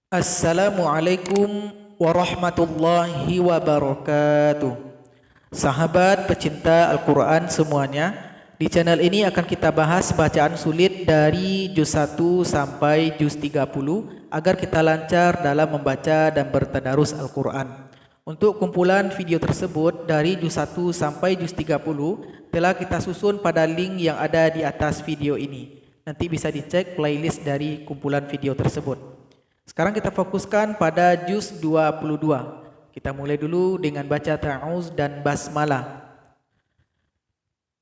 Assalamualaikum warahmatullahi wabarakatuh. Sahabat pecinta Al-Quran semuanya, di channel ini akan kita bahas bacaan sulit dari juz 1 sampai juz 30 agar kita lancar dalam membaca dan bertadarus Al-Quran. Untuk kumpulan video tersebut dari juz 1 sampai juz 30 telah kita susun pada link yang ada di atas video ini. Nanti bisa dicek playlist dari kumpulan video tersebut. Sekarang kita fokuskan pada juz 22. Kita mulai dulu dengan baca ta'awuz dan basmalah.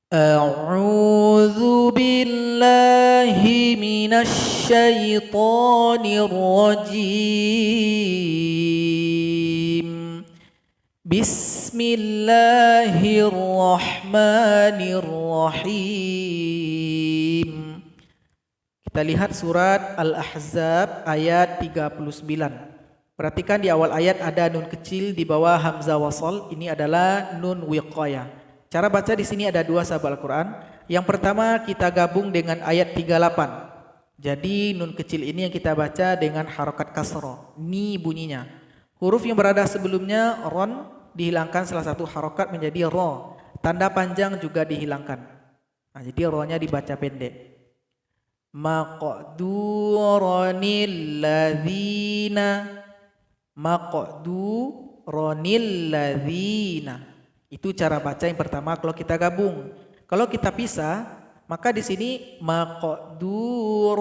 A'udzu billahi minasy syaithanir rajim. Bismillahirrahmanirrahim. Kita lihat surat Al-Ahzab ayat 39. Perhatikan di awal ayat ada nun kecil di bawah hamzah wasal. Ini adalah nun wiqayah. Cara baca di sini ada dua sahabat Al-Quran. Yang pertama kita gabung dengan ayat 38. Jadi nun kecil ini yang kita baca dengan harokat kasroh. Ni bunyinya. Huruf yang berada sebelumnya ron dihilangkan salah satu harokat menjadi ro. Tanda panjang juga dihilangkan. Nah, jadi ro-nya dibaca pendek. Maqduranil ladzina. Itu cara baca yang pertama kalau kita gabung. Kalau kita pisah, maka di sini maqdura.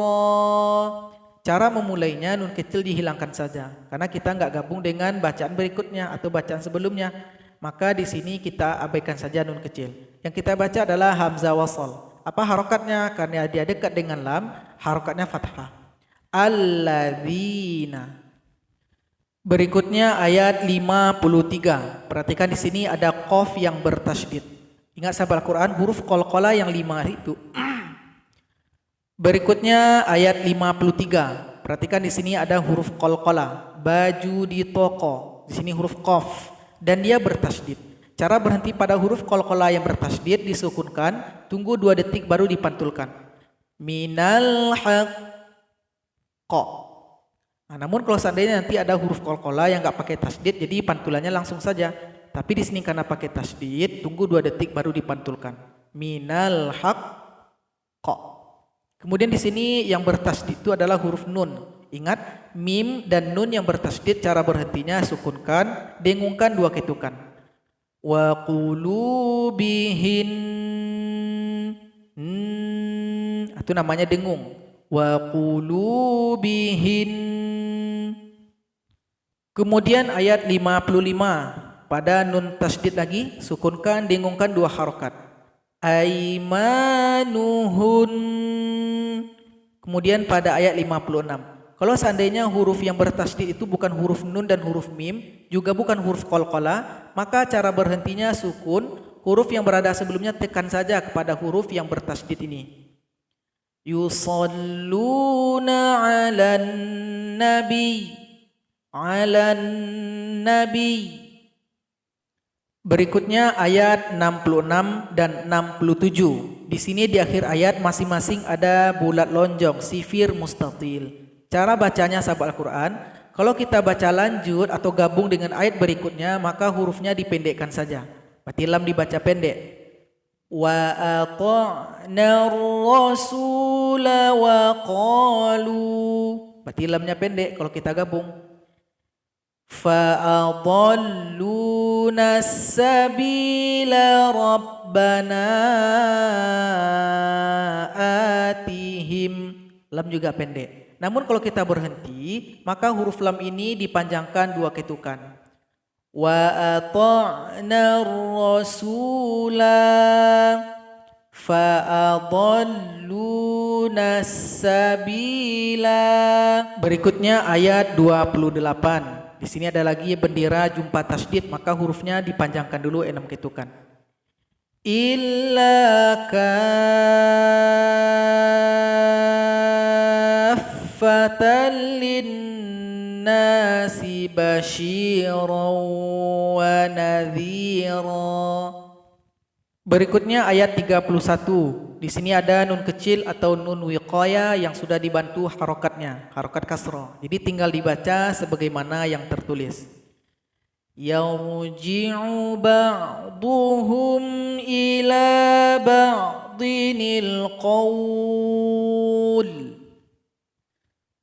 Cara memulainya nun kecil dihilangkan saja karena kita enggak gabung dengan bacaan berikutnya atau bacaan sebelumnya. Maka di sini kita abaikan saja nun kecil. Yang kita baca adalah hamzah wasal. Apa harokatnya? Karena dia dekat dengan lam, harokatnya fathah. Alladzina. Berikutnya ayat 53. Perhatikan di sini ada qaf yang bertasydid. Ingat sahabat Al-Quran, huruf qalqalah yang 5 itu. Berikutnya ayat 53. Perhatikan di sini ada huruf qalqalah, baju di toko. Di sini huruf qaf dan dia bertasydid. Cara berhenti pada huruf qalqalah yang bertasydid disukunkan, tunggu 2 detik baru dipantulkan. Minal haqqa. Nah, namun kalau seandainya nanti ada huruf qalqalah yang enggak pakai tasydid, jadi pantulannya langsung saja. Tapi di sini karena pakai tasydid, tunggu 2 detik baru dipantulkan. Minal haqqa. Kemudian di sini yang bertasydid itu adalah huruf nun. Ingat, mim dan nun yang bertasydid cara berhentinya sukunkan, dengungkan 2 ketukan. Wa qulubihin, itu namanya dengung. Wa qulubihin. Kemudian ayat 55 pada nun tasydid lagi sukunkan, dengungkan 2 harokat. Aimanuhun. Kemudian pada ayat 56. Kalau seandainya huruf yang bertasydid itu bukan huruf nun dan huruf mim, juga bukan huruf qalqalah, maka cara berhentinya sukun, huruf yang berada sebelumnya tekan saja kepada huruf yang bertasydid ini. Yusalluna 'alan nabi. Berikutnya ayat 66 dan 67. Di sini di akhir ayat masing-masing ada bulat lonjong, sifir mustatil. Cara bacanya sahabat Al-Quran, kalau kita baca lanjut atau gabung dengan ayat berikutnya, maka hurufnya dipendekkan saja. Berarti lam dibaca pendek. Wa ata'na ar-rasula wa qalu. Berarti lamnya pendek kalau kita gabung. Fa adalluna sabila rabbana atihim. Lam juga pendek. Namun kalau kita berhenti, maka huruf lam ini dipanjangkan 2 ketukan. Wa ata'na ar-rasula fa adalluna sabila. Berikutnya ayat 28. Di sini ada lagi bendera jumpa tasydid, maka hurufnya dipanjangkan dulu 6 ketukan. Illa kaffatan linnasi basyiran wa nadhira. Berikutnya ayat 31. Di sini ada nun kecil atau nun wiqaya yang sudah dibantu harokatnya, harokat kasroh. Jadi tinggal dibaca sebagaimana yang tertulis. Yarji'u ba'duhum ila ba'dinil qawl.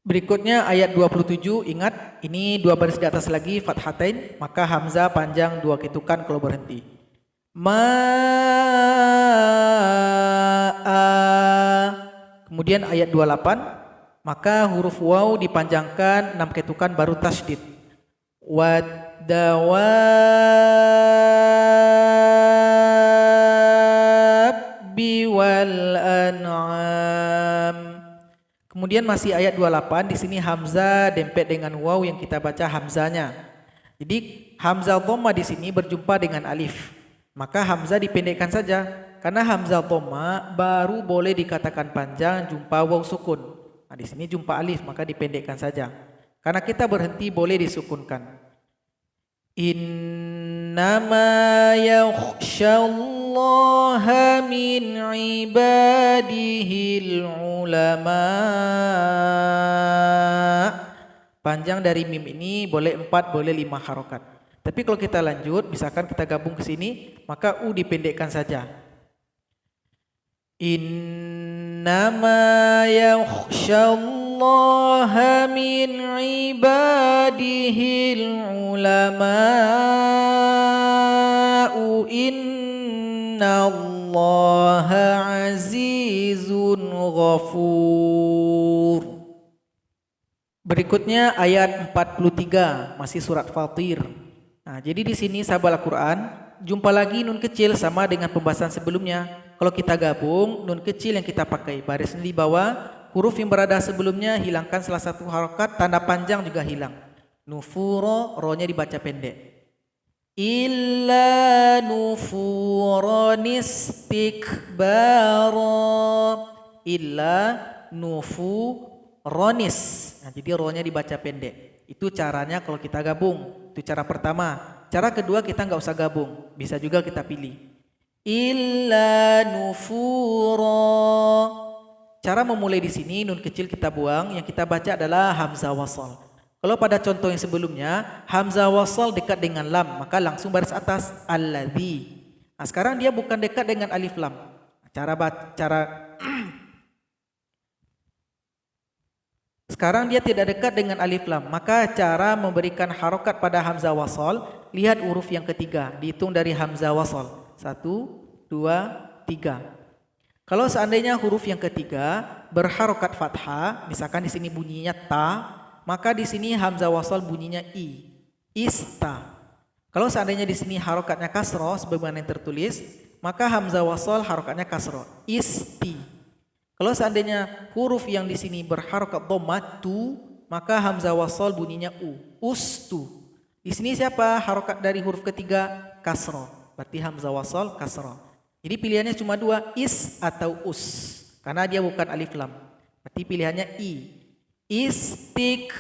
Berikutnya ayat 27, ingat ini dua baris di atas lagi fathatain, maka hamzah panjang dua ketukan kalau berhenti. Kemudian ayat 28, maka huruf waw dipanjangkan 6 ketukan baru tasydid. Wadawabbi wal an'am. Kemudian masih ayat 28, di sini hamzah dempet dengan waw yang kita baca hamzanya. Jadi hamzah dhamma di sini berjumpa dengan alif. Maka hamzah dipendekkan saja, karena hamzah dhamma baru boleh dikatakan panjang jumpa waw sukun. Nah, di sini jumpa alif maka dipendekkan saja. Karena kita berhenti boleh disukunkan. Innama yakhsyallaha min ibadihil ulama. Panjang dari mim ini boleh 4, boleh 5 harokat. Tapi kalau kita lanjut, misalkan kita gabung ke sini, maka u dipendekkan saja. Innama yakhsyallaha min ibadihil ulama'u innallaha azizun ghafur. Berikutnya ayat 43, masih surat Fatir. Nah, jadi di sini sahabat Al-Quran, jumpa lagi nun kecil sama dengan pembahasan sebelumnya. Kalau kita gabung, nun kecil yang kita pakai baris di bawah, huruf yang berada sebelumnya hilangkan salah satu harokat, tanda panjang juga hilang. Nufuro, ro-nya dibaca pendek. Illa nufuron istikbara. Illa nufuronis. Nah, jadi ro-nya dibaca pendek. Itu caranya kalau kita gabung. Itu cara pertama. Cara kedua kita nggak usah gabung, bisa juga kita pilih. Illa nufura. Cara memulai di sini nun kecil kita buang, yang kita baca adalah hamzah wasal. Kalau pada contoh yang sebelumnya hamzah wasal dekat dengan lam, maka langsung baris atas alladzi. Nah, sekarang dia bukan dekat dengan alif lam. Sekarang dia tidak dekat dengan alif lam, maka cara memberikan harokat pada hamzah wasal, lihat huruf yang ketiga, dihitung dari hamzah wasal. 1, 2, 3. Kalau seandainya huruf yang ketiga berharokat fathah, misalkan di sini bunyinya ta, maka di sini hamzah wasal bunyinya i, ista. Kalau seandainya di sini harokatnya kasroh, sebagaimana yang tertulis, maka hamzah wasal harokatnya kasroh, isti. Kalau seandainya huruf yang di sini berharokat dhamma tu, maka hamzah wasal bunyinya u, ustu. Di sini siapa harokat dari huruf ketiga? Kasroh. Berarti hamzah wasal kasroh. Jadi pilihannya cuma dua, is atau us, karena dia bukan alif lam. Berarti pilihannya i. Istikbara.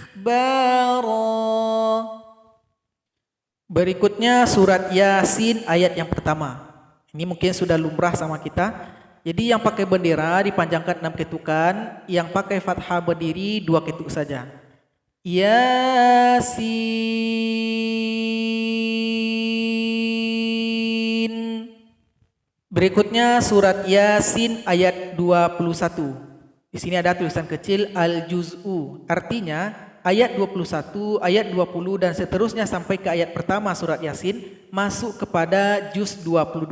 Berikutnya surat Yasin ayat yang pertama. Ini mungkin sudah lumrah sama kita. Jadi yang pakai bendera dipanjangkan 6 ketukan, yang pakai fathah berdiri 2 ketuk saja. Yasin. Berikutnya surat Yasin ayat 21. Di sini ada tulisan kecil al-juz'u. Artinya ayat 21, ayat 20 dan seterusnya sampai ke ayat pertama surat Yasin masuk kepada juz 22.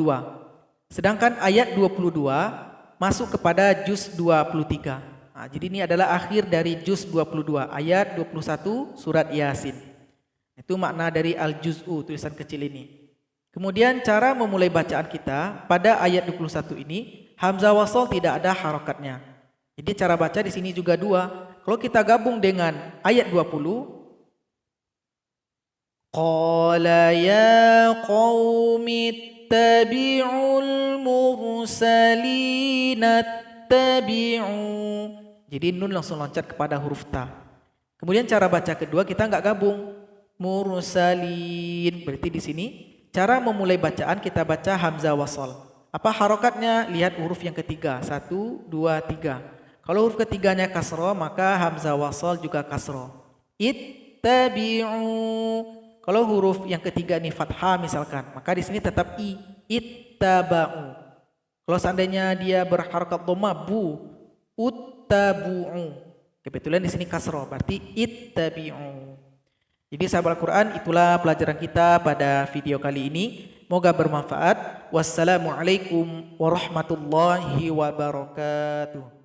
Sedangkan ayat 22 masuk kepada juz 23. Nah, jadi ini adalah akhir dari juz 22, ayat 21 surat Yasin. Itu makna dari al-juz'u, tulisan kecil ini. Kemudian cara memulai bacaan kita pada ayat 21 ini, hamzah wasal tidak ada harokatnya. Jadi cara baca di sini juga dua. Kalau kita gabung dengan ayat 20, qala ya qaumi tabi'ul mursalina tabi'u. Jadi nun langsung loncat kepada huruf ta. Kemudian cara baca kedua kita nggak gabung. Mursalin. Berarti di sini cara memulai bacaan kita baca hamzah wasal. Apa harokatnya? Lihat huruf yang ketiga. 1, 2, 3. Kalau huruf ketiganya kasroh, maka hamzah wasal juga kasroh. Ittabi'u. Kalau huruf yang ketiga ini fathah misalkan, maka di sini tetap i. Ittaba'u. Kalau seandainya dia berharokat dhamma bu, uttabu'u. Kebetulan di sini kasroh, berarti ittabi'u. Jadi sahabat Al-Quran, itulah pelajaran kita pada video kali ini. Moga bermanfaat. Wassalamualaikum warahmatullahi wabarakatuh.